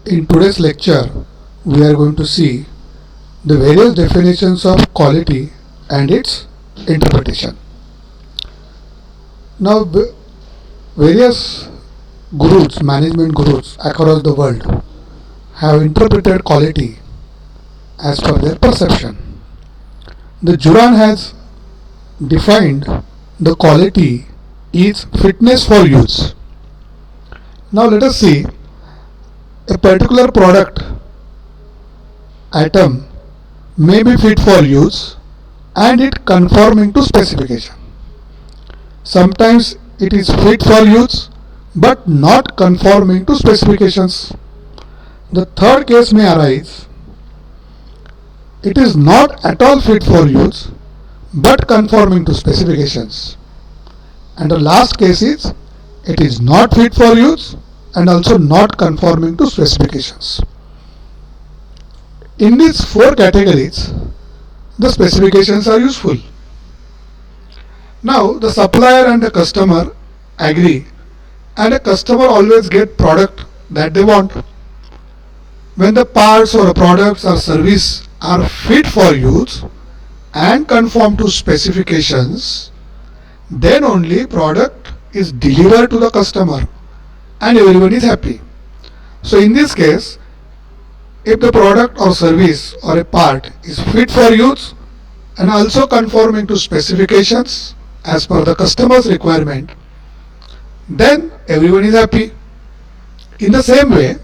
In today's lecture, we are going to see the various definitions of quality and its interpretation. Now, various gurus, management gurus across the world have interpreted quality as per their perception. The Juran has defined the quality is fitness for use. Now, let us see a particular product item may be fit for use and it conforming to specification. Sometimes it is fit for use but not conforming to specifications. The third case may arise. It is not at all fit for use but conforming to specifications. And the last case is it is not fit for use and also not conforming to specifications. In these four categories, the specifications are useful. Now, the supplier and the customer agree, and a customer always get product that they want. When the parts or products or service are fit for use and conform to specifications, then only product is delivered to the customer and everyone is happy. So in this case, if the product or service or a part is fit for use and also conforming to specifications as per the customer's requirement, then everyone is happy. In the same way,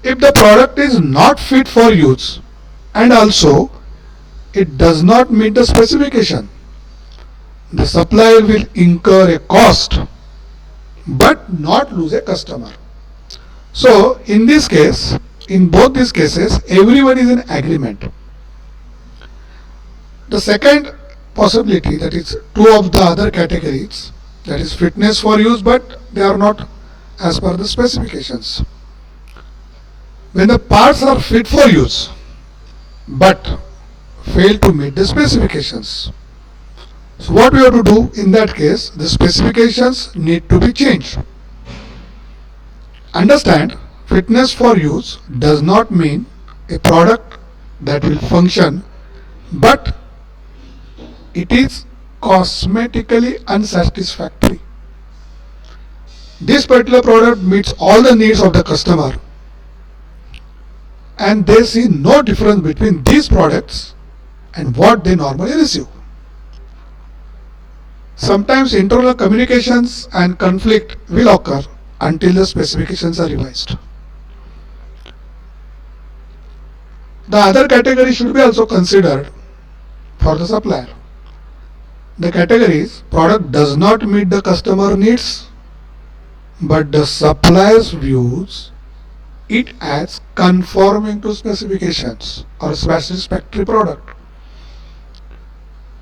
if the product is not fit for use and also it does not meet the specification, the supplier will incur a cost but not lose a customer. So in this case, in both these cases, everyone is in agreement. The second possibility, that is two of the other categories, that is fitness for use but they are not as per the specifications. When the parts are fit for use but fail to meet the specifications, so what we have to do in that case, the specifications need to be changed. Understand, fitness for use does not mean a product that will function, but it is cosmetically unsatisfactory. This particular product meets all the needs of the customer and they see no difference between these products and what they normally receive. Sometimes internal communications and conflict will occur until the specifications are revised. The other category should be also considered for the supplier. The category is product does not meet the customer needs but the supplier's views it as conforming to specifications or satisfactory product.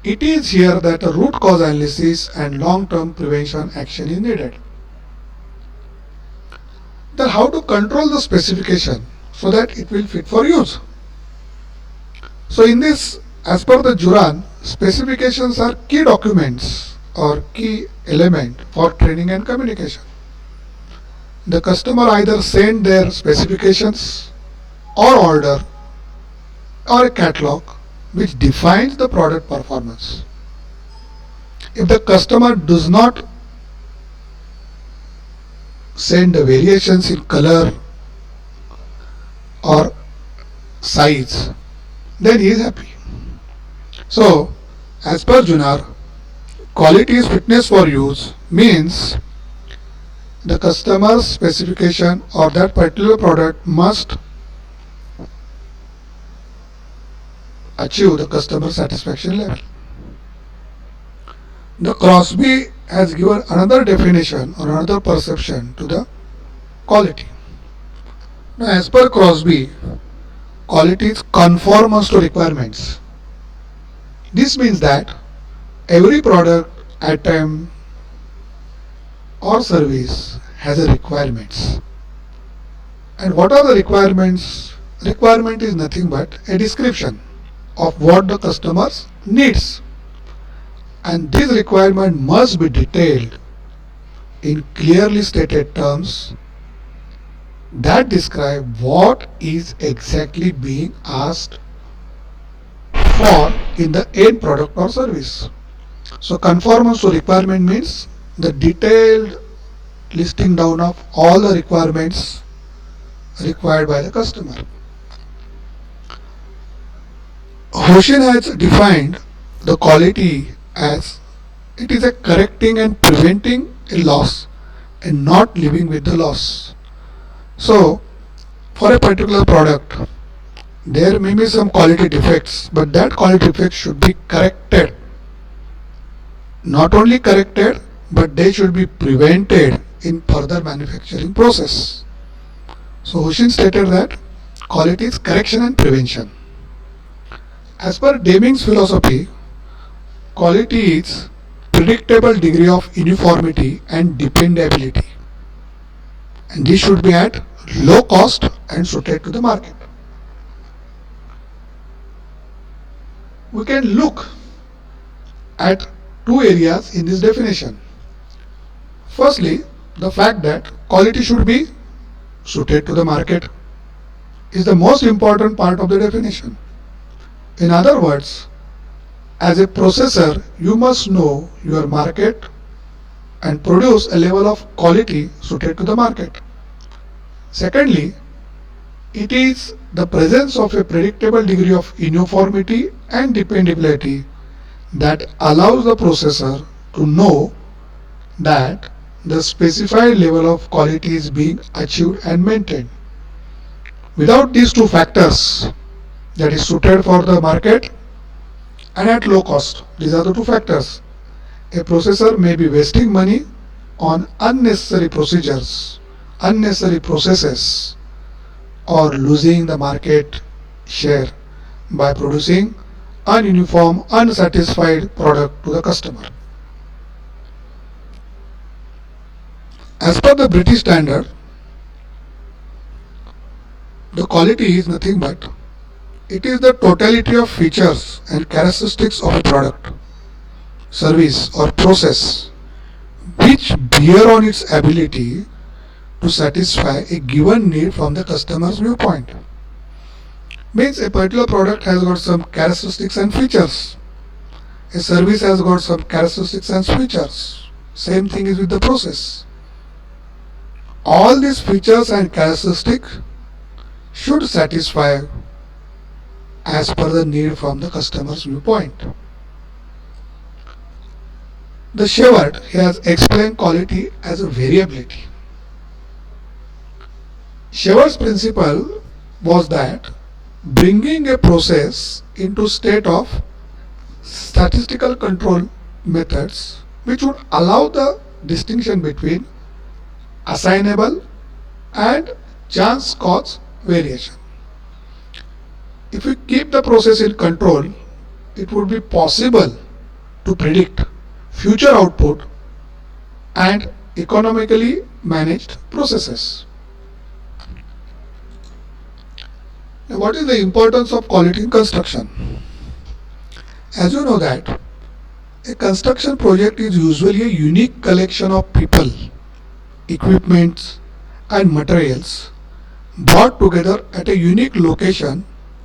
It is here that a root cause analysis and long-term prevention action is needed. Then how to control the specification so that it will fit for use? So in this, as per the Juran, specifications are key documents or key element for training and communication. The customer either send their specifications or order or a catalog which defines the product performance. If the customer does not send the variations in color or size, then he is happy. So, as per Juran, quality is fitness for use means the customer's specification or that particular product must achieve the customer satisfaction level. The Crosby has given another definition or another perception to the quality. Now, as per Crosby, quality is conformance to requirements. This means that every product, item or service has a requirements. And what are the requirements? Requirement is nothing but a description of what the customer needs, and this requirement must be detailed in clearly stated terms that describe what is exactly being asked for in the end product or service. So conformance to requirement means the detailed listing down of all the requirements required by the customer. Hoshin has defined the quality as it is a correcting and preventing a loss and not living with the loss. So, for a particular product, there may be some quality defects, but that quality defects should be corrected. Not only corrected, but they should be prevented in further manufacturing process. So Hoshin stated that quality is correction and prevention. As per Deming's philosophy, quality is predictable degree of uniformity and dependability, and this should be at low cost and suited to the market. We can look at two areas in this definition. Firstly, the fact that quality should be suited to the market is the most important part of the definition. In other words, as a processor, you must know your market and produce a level of quality suited to the market. Secondly, it is the presence of a predictable degree of uniformity and dependability that allows the processor to know that the specified level of quality is being achieved and maintained. Without these two factors, that is suited for the market and at low cost, these are the two factors, a processor may be wasting money on unnecessary procedures, unnecessary processes, or losing the market share by producing ununiform, unsatisfied product to the customer. As per the British standard, the quality is nothing but it is the totality of features and characteristics of a product, service, or process which bear on its ability to satisfy a given need from the customer's viewpoint. Means a particular product has got some characteristics and features. A service has got some characteristics and features. Same thing is with the process. All these features and characteristics should satisfy as per the need from the customer's viewpoint. The Sheward has explained quality as a variability. Sheward's principle was that bringing a process into state of statistical control methods which would allow the distinction between assignable and chance cause variation. If we keep the process in control, it would be possible to predict future output and economically managed processes. Now, what is the importance of quality in construction? As you know that a construction project is usually a unique collection of people, equipments and materials brought together at a unique location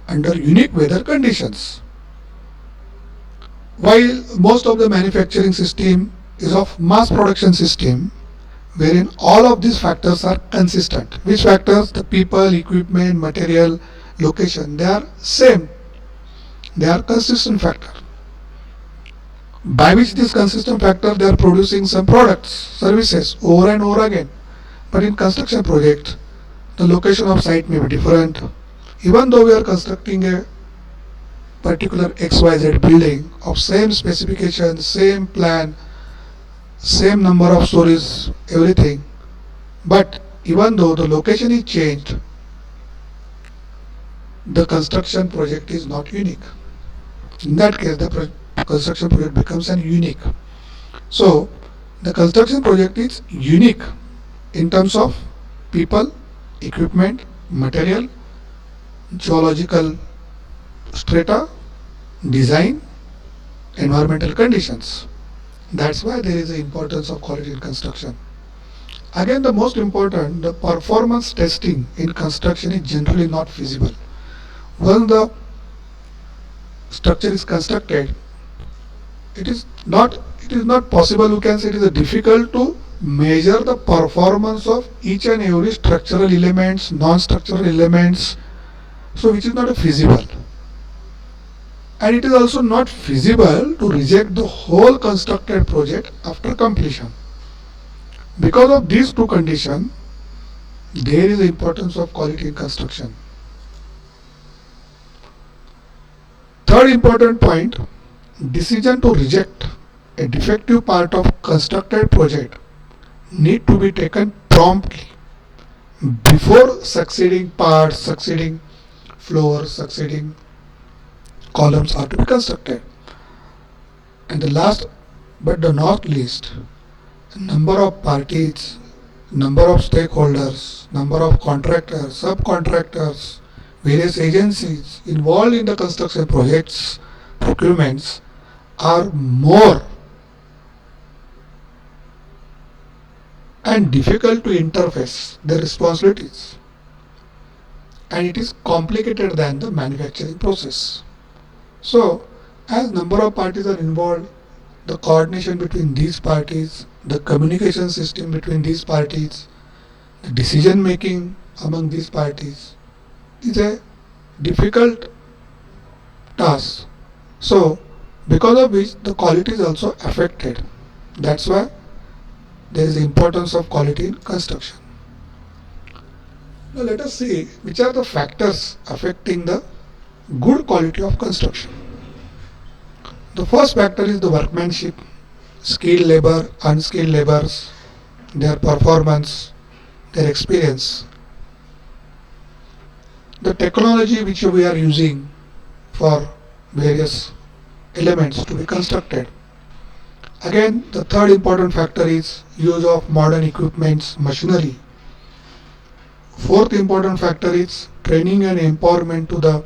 under unique weather conditions. While most of the manufacturing system is of mass production system wherein all of these factors are consistent. Which factors? The people, equipment, material, location, they are same. They are consistent factor. By which this consistent factor they are producing some products, services over and over again. But in construction project, the location of site may be different. Even though we are constructing a particular XYZ building of same specification, same plan, same number of stories, everything, but even though the location is changed, the construction project is not unique. In that case, the construction project becomes an unique. So, the construction project is unique in terms of people, equipment, material, geological strata, design, environmental conditions. That's why there is the importance of quality in construction. Again, the most important, the performance testing in construction is generally not feasible. Once the structure is constructed, it is not possible, you can say it is difficult to measure the performance of each and every structural elements, non-structural elements, so which is not feasible. And it is also not feasible to reject the whole constructed project after completion. Because of these two conditions, there is the importance of quality in construction. Third important point, decision to reject a defective part of constructed project need to be taken promptly before succeeding parts, succeeding floors, succeeding columns are to be constructed. And the last but the not least, number of parties, number of stakeholders, number of contractors, subcontractors, various agencies involved in the construction projects, procurements are more and difficult to interface their responsibilities, and it is complicated than the manufacturing process. So, as number of parties are involved, the coordination between these parties, the communication system between these parties, the decision making among these parties is a difficult task. So, because of which the quality is also affected. That's why there is the importance of quality in construction. Now let us see which are the factors affecting the good quality of construction. The first factor is the workmanship, skilled labor, unskilled laborers, their performance, their experience. The technology which we are using for various elements to be constructed. Again, the third important factor is use of modern equipments, machinery. Fourth important factor is training and empowerment to the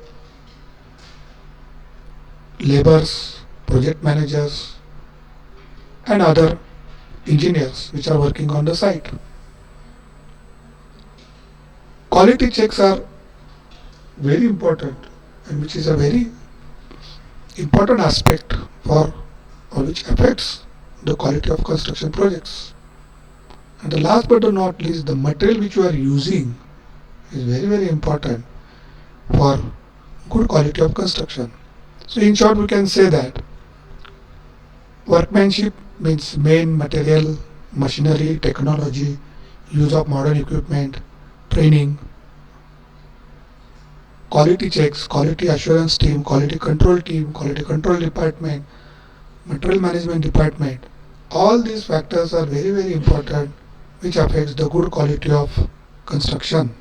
laborers, project managers and other engineers which are working on the site. Quality checks are very important, and which is a very important aspect for or which affects the quality of construction projects. And the last but not least, the material which you are using is very important for good quality of construction. So in short, we can say that workmanship means main material, machinery, technology, use of modern equipment, training, quality checks, quality assurance team, quality control department, material management department. All these factors are very important which affects the good quality of construction.